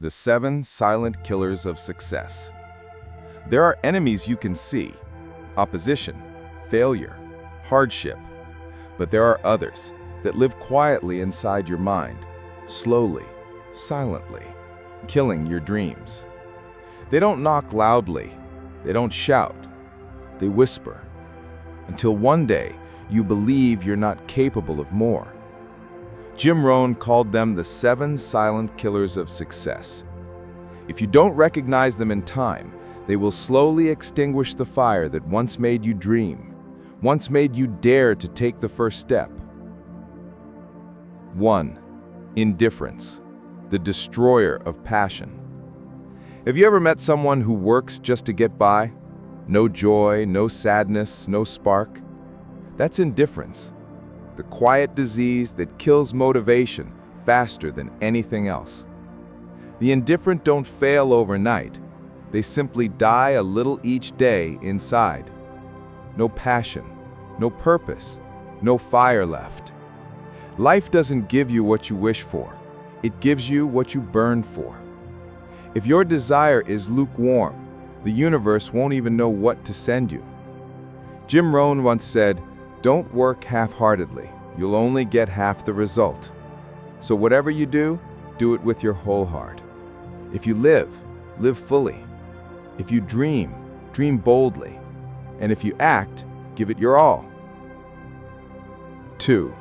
The 7 silent killers of success. There are enemies you can see: opposition, failure, hardship. But there are others that live quietly inside your mind, slowly, silently, killing your dreams. They don't knock loudly, they don't shout, they whisper, until one day you believe you're not capable of more. Jim Rohn called them the 7 silent killers of success. If you don't recognize them in time, they will slowly extinguish the fire that once made you dream, once made you dare to take the first step. 1. Indifference, the destroyer of passion. Have you ever met someone who works just to get by? No joy, no sadness, no spark? That's indifference, the quiet disease that kills motivation faster than anything else. The indifferent don't fail overnight. They simply die a little each day inside. No passion, no purpose, no fire left. Life doesn't give you what you wish for. It gives you what you burn for. If your desire is lukewarm, the universe won't even know what to send you. Jim Rohn once said, "Don't work half-heartedly. You'll only get half the result. So whatever you do it with your whole heart. If you live, live fully. If you dream, dream boldly. And if you act, give it your all." 2.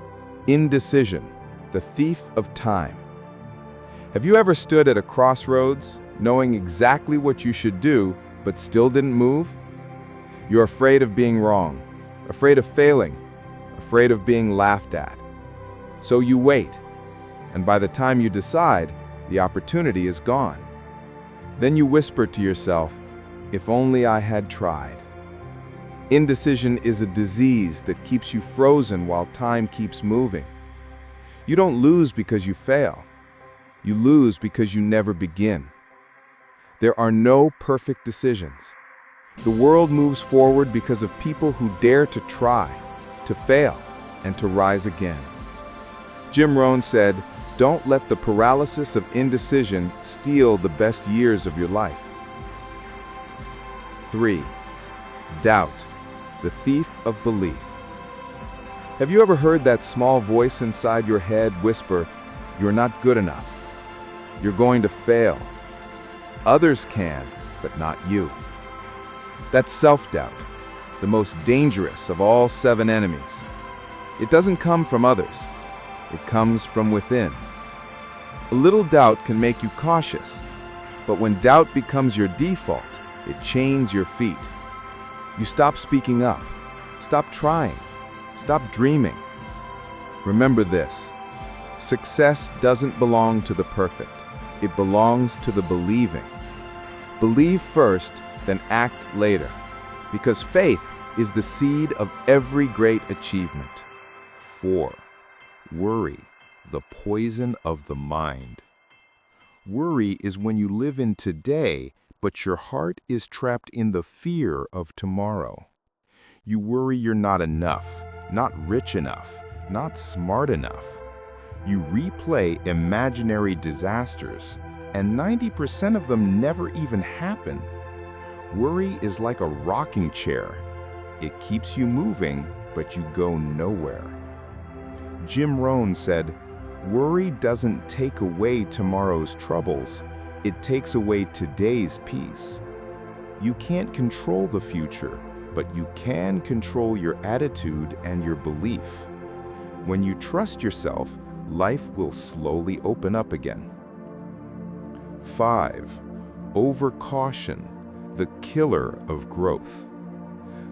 Indecision, the thief of time. Have you ever stood at a crossroads, knowing exactly what you should do, but still didn't move? You're afraid of being wrong, afraid of failing, afraid of being laughed at. So you wait, and by the time you decide, the opportunity is gone. Then you whisper to yourself, "If only I had tried." Indecision is a disease that keeps you frozen while time keeps moving. You don't lose because you fail. You lose because you never begin. There are no perfect decisions. The world moves forward because of people who dare to try, to fail, and to rise again. Jim Rohn said, "Don't let the paralysis of indecision steal the best years of your life." 3. Doubt, the thief of belief. Have you ever heard that small voice inside your head whisper, "You're not good enough. You're going to fail. Others can, but not you"? That's self-doubt, the most dangerous of all 7 enemies. It doesn't come from others. It comes from within. A little doubt can make you cautious, but when doubt becomes your default, it chains your feet. You stop speaking up, stop trying, stop dreaming. Remember this: success doesn't belong to the perfect. It belongs to the believing. Believe first, then act later, because faith is the seed of every great achievement. 4. Worry, the poison of the mind. Worry is when you live in today, but your heart is trapped in the fear of tomorrow. You worry you're not enough, not rich enough, not smart enough. You replay imaginary disasters, and 90% of them never even happen. Worry is like a rocking chair. It keeps you moving, but you go nowhere. Jim Rohn said, "Worry doesn't take away tomorrow's troubles. It takes away today's peace." You can't control the future, but you can control your attitude and your belief. When you trust yourself, life will slowly open up again. 5. Overcaution, the killer of growth.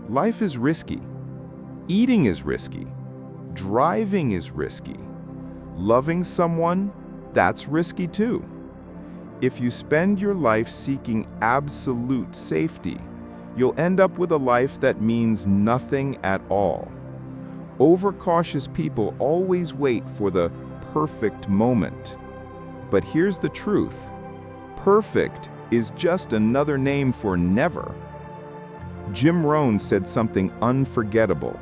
Life is risky. Eating is risky. Driving is risky. Loving someone, that's risky too. If you spend your life seeking absolute safety, you'll end up with a life that means nothing at all. Overcautious people always wait for the perfect moment. But here's the truth: perfect is just another name for never. Jim Rohn said something unforgettable.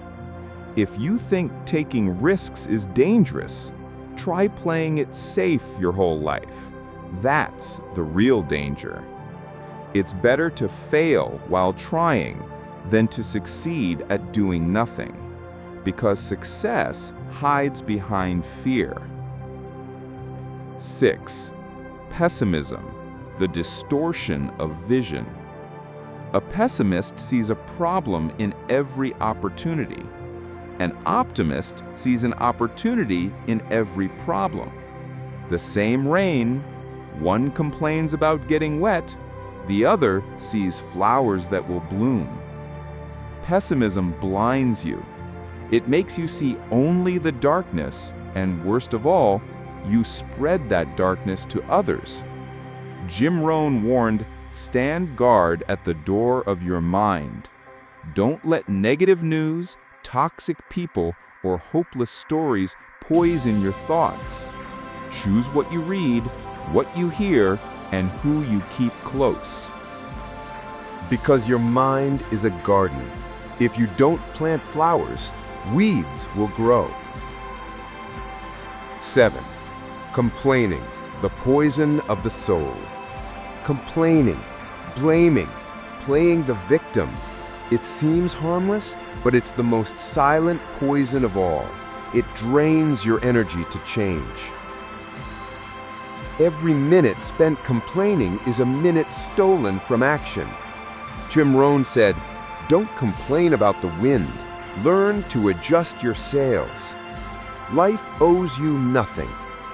If you think taking risks is dangerous, try playing it safe your whole life. That's the real danger. It's better to fail while trying than to succeed at doing nothing, because success hides behind fear. 6. Pessimism, the distortion of vision. A pessimist sees a problem in every opportunity. An optimist sees an opportunity in every problem. The same rain, one complains about getting wet, the other sees flowers that will bloom. Pessimism blinds you. It makes you see only the darkness, and worst of all, you spread that darkness to others. Jim Rohn warned, "Stand guard at the door of your mind. Don't let negative news, toxic people, or hopeless stories poison your thoughts. Choose what you read, what you hear, and who you keep close." Because your mind is a garden. If you don't plant flowers, weeds will grow. 7. Complaining, the poison of the soul. Complaining, blaming, playing the victim. It seems harmless, but it's the most silent poison of all. It drains your energy to change. Every minute spent complaining is a minute stolen from action. Jim Rohn said, "Don't complain about the wind. Learn to adjust your sails." Life owes you nothing.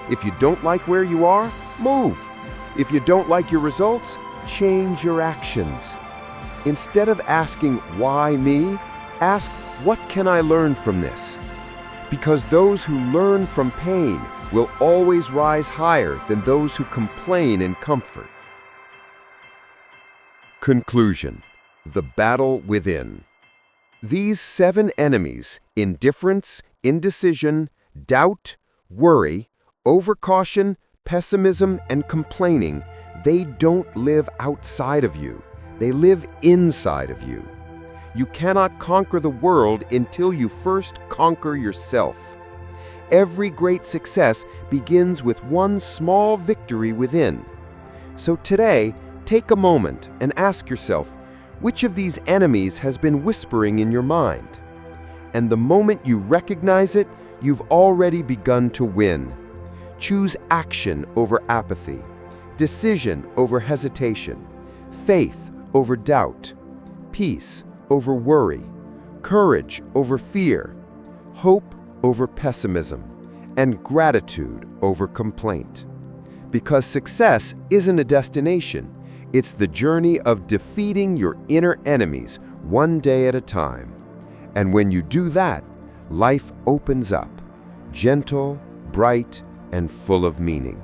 If you don't like where you are, move. If you don't like your results, change your actions. Instead of asking, "Why me?" ask, "What can I learn from this?" Because those who learn from pain will always rise higher than those who complain in comfort. Conclusion: the battle within. These 7 enemies, indifference, indecision, doubt, worry, overcaution, pessimism, and complaining, they don't live outside of you. They live inside of you. You cannot conquer the world until you first conquer yourself. Every great success begins with one small victory within. So today, take a moment and ask yourself, which of these enemies has been whispering in your mind? And the moment you recognize it, you've already begun to win. Choose action over apathy, decision over hesitation, faith over doubt, peace over worry, courage over fear, hope over pessimism, and gratitude over complaint. Because success isn't a destination, it's the journey of defeating your inner enemies one day at a time. And when you do that, life opens up, gentle, bright, and full of meaning.